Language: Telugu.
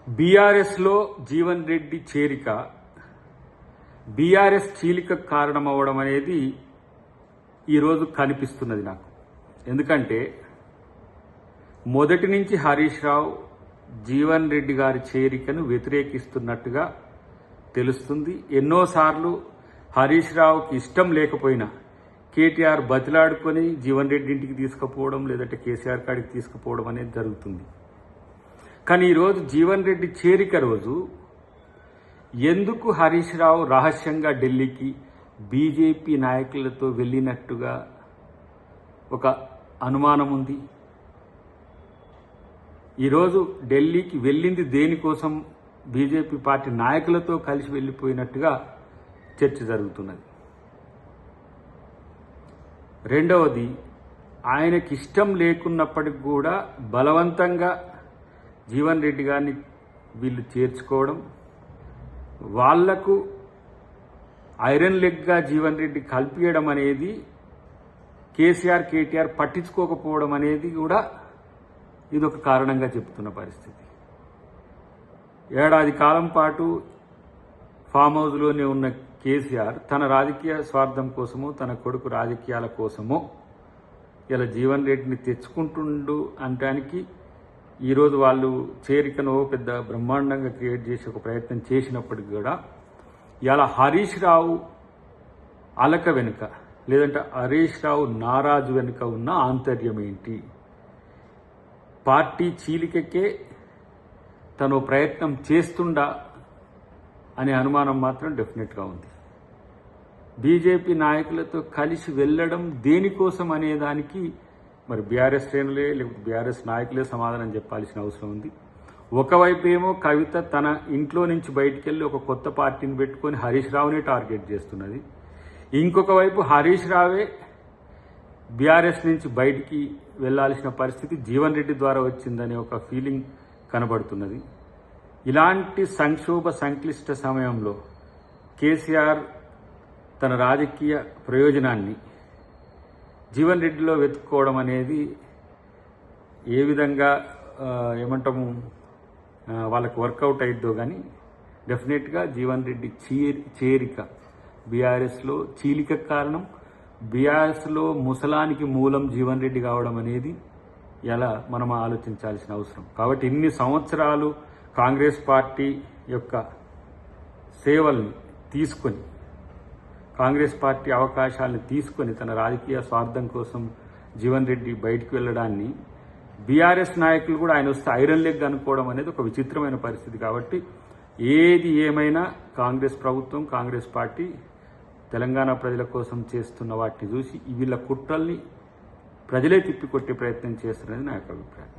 బీఆర్ఎస్లో జీవన్ రెడ్డి చేరిక బీఆర్ఎస్ చీలిక కారణమవడం అనేది ఈరోజు కనిపిస్తున్నది నాకు. ఎందుకంటే మొదటి నుంచి హరీష్ రావు జీవన్ రెడ్డి గారి చేరికను వ్యతిరేకిస్తున్నట్టుగా తెలుస్తుంది. ఎన్నోసార్లు హరీష్ రావుకి ఇష్టం లేకపోయినా కేటీఆర్ బతిలాడుకొని జీవన్ రెడ్డి ఇంటికి తీసుకుపోవడం, లేదంటే కేసీఆర్ కాడికి తీసుకుపోవడం అనేది జరుగుతుంది. కానీ ఈరోజు జీవన్ రెడ్డి చేరిక రోజు ఎందుకు హరీష్ రావు రహస్యంగా ఢిల్లీకి బీజేపీ నాయకులతో వెళ్ళినట్టుగా ఒక అనుమానం ఉంది. ఈరోజు ఢిల్లీకి వెళ్ళింది దేనికోసం? బీజేపీ పార్టీ నాయకులతో కలిసి వెళ్ళిపోయినట్టుగా చర్చ జరుగుతున్నది. రెండవది, ఆయనకి ఇష్టం లేకున్నప్పటికి కూడా బలవంతంగా జీవన్ రెడ్డి గారిని వీళ్ళు చేర్చుకోవడం, వాళ్లకు ఐరన్ లెగ్గా జీవన్ రెడ్డి కల్పియడం అనేది కేసీఆర్ కేటీఆర్ పట్టించుకోకపోవడం అనేది కూడా ఇదొక కారణంగా చెప్తున్న పరిస్థితి. ఏడాది కాలం పాటు ఫామ్ హౌస్లోనే ఉన్న కేసీఆర్ తన రాజకీయ స్వార్థం కోసమో, తన కొడుకు రాజకీయాల కోసమో ఇలా జీవన్ రెడ్డిని తెచ్చుకుంటుండు అనడానికి ఈరోజు వాళ్ళు చేరికను పెద్ద బ్రహ్మాండంగా క్రియేట్ చేసి ఒక ప్రయత్నం చేసినప్పటికీ కూడా ఇలా హరీష్ రావు అలక వెనుక, లేదంటే హరీష్ రావు నారాజు వెనుక ఉన్న ఆంతర్యం ఏంటి? పార్టీ చీలికకే తను ప్రయత్నం చేస్తుండా అనే అనుమానం మాత్రం డెఫినెట్గా ఉంది. బీజేపీ నాయకులతో కలిసి వెళ్ళడం దేనికోసం అనేదానికి మరి బీఆర్ఎస్ శ్రేణులే, లేకపోతే బీఆర్ఎస్ నాయకులే సమాధానం చెప్పాల్సిన అవసరం ఉంది. ఒకవైపు ఏమో కవిత తన ఇంట్లో నుంచి బయటికి వెళ్ళి ఒక కొత్త పార్టీని పెట్టుకొని హరీష్ రావునే టార్గెట్ చేస్తున్నది. ఇంకొక వైపు హరీష్ రావే బీఆర్ఎస్ నుంచి బయటికి వెళ్లాల్సిన పరిస్థితి జీవన్ రెడ్డి ద్వారా వచ్చిందనే ఒక ఫీలింగ్ కనబడుతున్నది. ఇలాంటి సంక్షోభ సంక్లిష్ట సమయంలో కేసీఆర్ తన రాజకీయ ప్రయోజనాన్ని జీవన్ రెడ్డిలో వెతుక్కోవడం అనేది ఏ విధంగా ఏమంటాము వాళ్ళకు వర్కౌట్ అయిద్దో కానీ డెఫినెట్గా జీవన్ రెడ్డి చేరిక బీఆర్ఎస్లో చీలిక కారణం. బీఆర్ఎస్లో ముసలానికి మూలం జీవన్ రెడ్డి కావడం అనేది ఎలా మనం ఆలోచించాల్సిన అవసరం. కాబట్టి ఇన్ని సంవత్సరాలు కాంగ్రెస్ పార్టీ యొక్క సేవల్ని తీసుకొని, కాంగ్రెస్ పార్టీ అవకాశాలను తీసుకొని తన రాజకీయ స్వార్థం కోసం జీవన్ రెడ్డి బయటికి వెళ్ళడాన్ని బీఆర్ఎస్ నాయకులు కూడా ఆయన వస్తే ఐరన్ లెగ్ అనుకోవడం అనేది ఒక విచిత్రమైన పరిస్థితి. కాబట్టి ఏది ఏమైనా కాంగ్రెస్ ప్రభుత్వం, కాంగ్రెస్ పార్టీ తెలంగాణ ప్రజల కోసం చేస్తున్న వాటిని చూసి వీళ్ళ కుట్రల్ని ప్రజలే తిప్పికొట్టే ప్రయత్నం చేస్తున్నది నా యొక్క అభిప్రాయం.